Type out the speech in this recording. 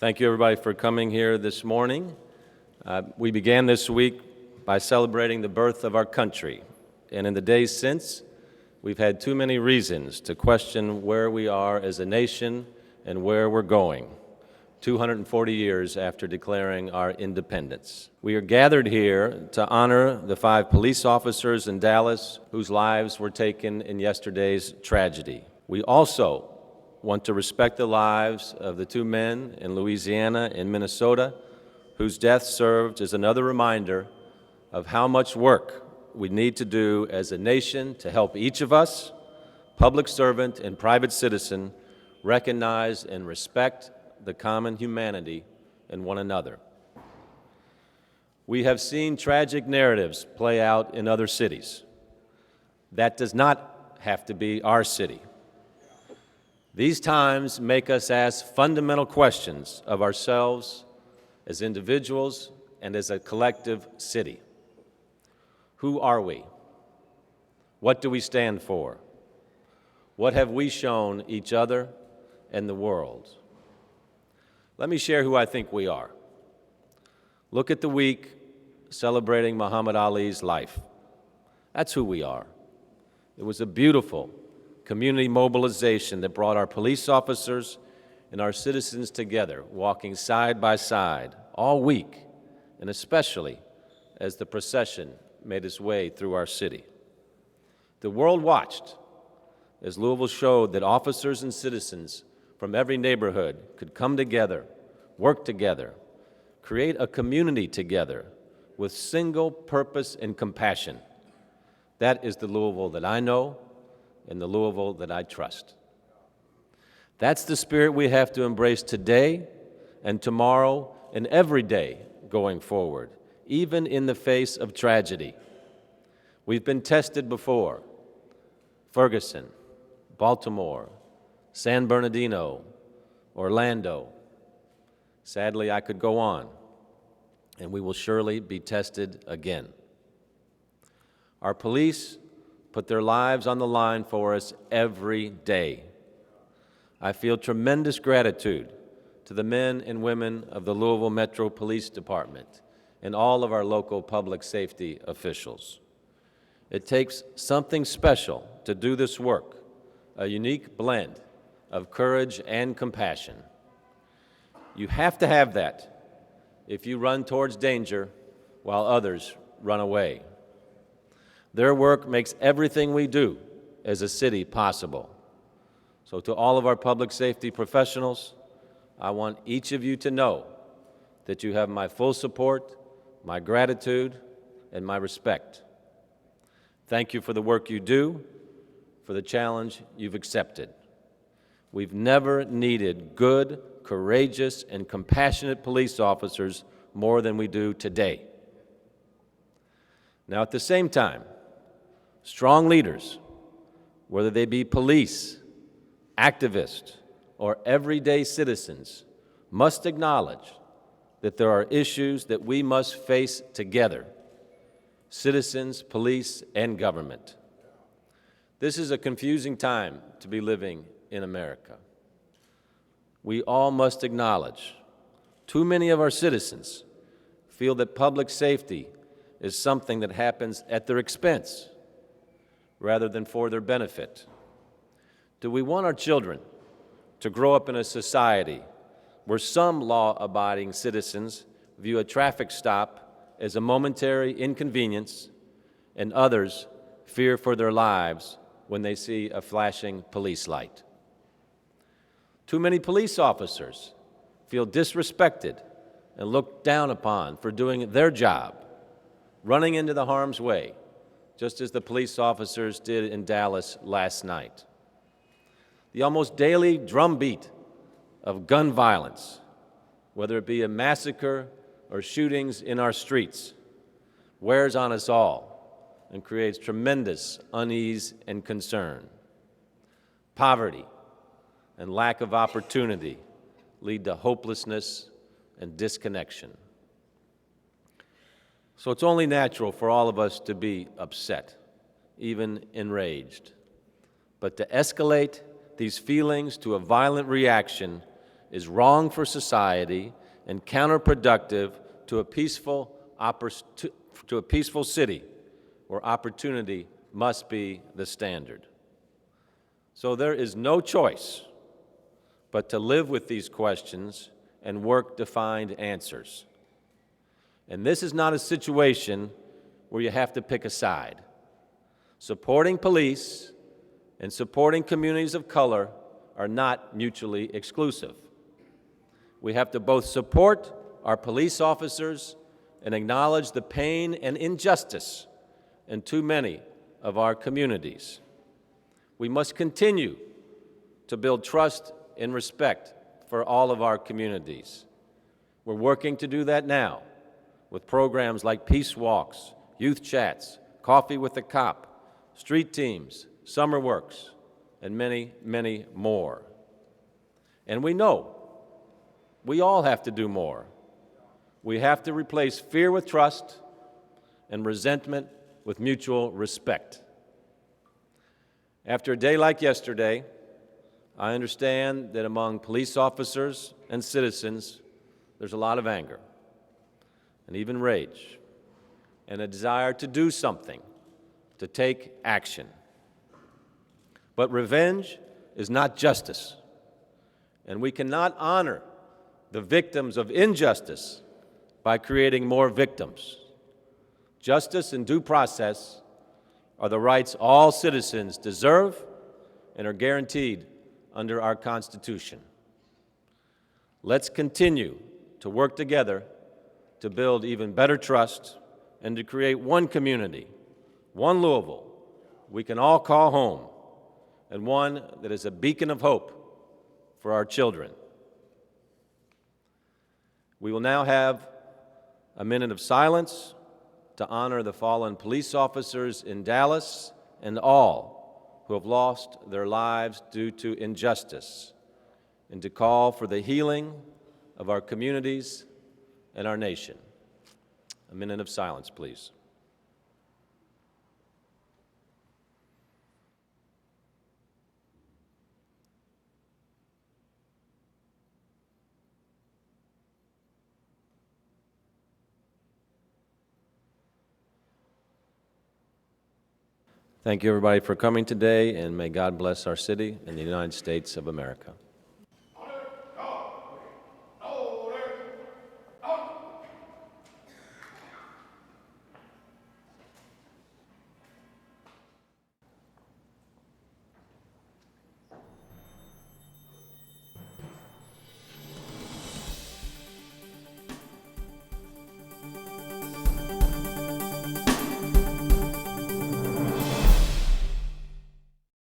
Thank you, everybody, for coming here this morning. We began this week by celebrating the birth of our country, and in the days since, we've had too many reasons to question where we are as a nation and where we're going, 240 years after declaring our independence. We are gathered here to honor the 5 police officers in Dallas whose lives were taken in yesterday's tragedy. We also want to respect the lives of the 2 men in Louisiana and Minnesota whose deaths served as another reminder of how much work we need to do as a nation to help each of us, public servant and private citizen, recognize and respect the common humanity in one another. We have seen tragic narratives play out in other cities. That does not have to be our city. These times make us ask fundamental questions of ourselves as individuals and as a collective city. Who are we? What do we stand for? What have we shown each other and the world? Let me share who I think we are. Look at the week celebrating Muhammad Ali's life. That's who we are. It was a beautiful community mobilization that brought our police officers and our citizens together, walking side by side all week, and especially as the procession made its way through our city. The world watched as Louisville showed that officers and citizens from every neighborhood could come together, work together, create a community together with single purpose and compassion. That is the Louisville that I know and the Louisville that I trust. That's the spirit we have to embrace today and tomorrow and every day going forward, even in the face of tragedy. We've been tested before. Ferguson, Baltimore, San Bernardino, Orlando. Sadly, I could go on, and we will surely be tested again. Our police put their lives on the line for us every day. I feel tremendous gratitude to the men and women of the Louisville Metro Police Department and all of our local public safety officials. It takes something special to do this work, a unique blend of courage and compassion. You have to have that if you run towards danger while others run away. Their work makes everything we do as a city possible. So to all of our public safety professionals, I want each of you to know that you have my full support, my gratitude, and my respect. Thank you for the work you do, for the challenge you've accepted. We've never needed good, courageous, and compassionate police officers more than we do today. Now, at the same time, strong leaders, whether they be police, activists, or everyday citizens, must acknowledge that there are issues that we must face together, citizens, police, and government. This is a confusing time to be living in America. We all must acknowledge too many of our citizens feel that public safety is something that happens at their expense rather than for their benefit. Do we want our children to grow up in a society where some law-abiding citizens view a traffic stop as a momentary inconvenience and others fear for their lives when they see a flashing police light? Too many police officers feel disrespected and looked down upon for doing their job, running into the harm's way, just as the police officers did in Dallas last night. The almost daily drumbeat of gun violence, whether it be a massacre or shootings in our streets, wears on us all and creates tremendous unease and concern. Poverty and lack of opportunity lead to hopelessness and disconnection. So it's only natural for all of us to be upset, even enraged. But to escalate these feelings to a violent reaction is wrong for society and counterproductive to a peaceful city where opportunity must be the standard. So there is no choice but to live with these questions and work to find answers. And this is not a situation where you have to pick a side. Supporting police and supporting communities of color are not mutually exclusive. We have to both support our police officers and acknowledge the pain and injustice in too many of our communities. We must continue to build trust and respect for all of our communities. We're working to do that now with programs like Peace Walks, Youth Chats, Coffee with the Cop, Street Teams, Summer Works, and many, many more. And we know we all have to do more. We have to replace fear with trust and resentment with mutual respect. After a day like yesterday, I understand that among police officers and citizens, there's a lot of anger and even rage and a desire to do something, to take action. But revenge is not justice, and we cannot honor the victims of injustice by creating more victims. Justice and due process are the rights all citizens deserve and are guaranteed under our Constitution. Let's continue to work together to build even better trust and to create one community, one Louisville we can all call home, and one that is a beacon of hope for our children. We will now have a minute of silence to honor the fallen police officers in Dallas and all who have lost their lives due to injustice, and to call for the healing of our communities and our nation. A minute of silence, please. Thank you, everybody, for coming today, and may God bless our city and the United States of America.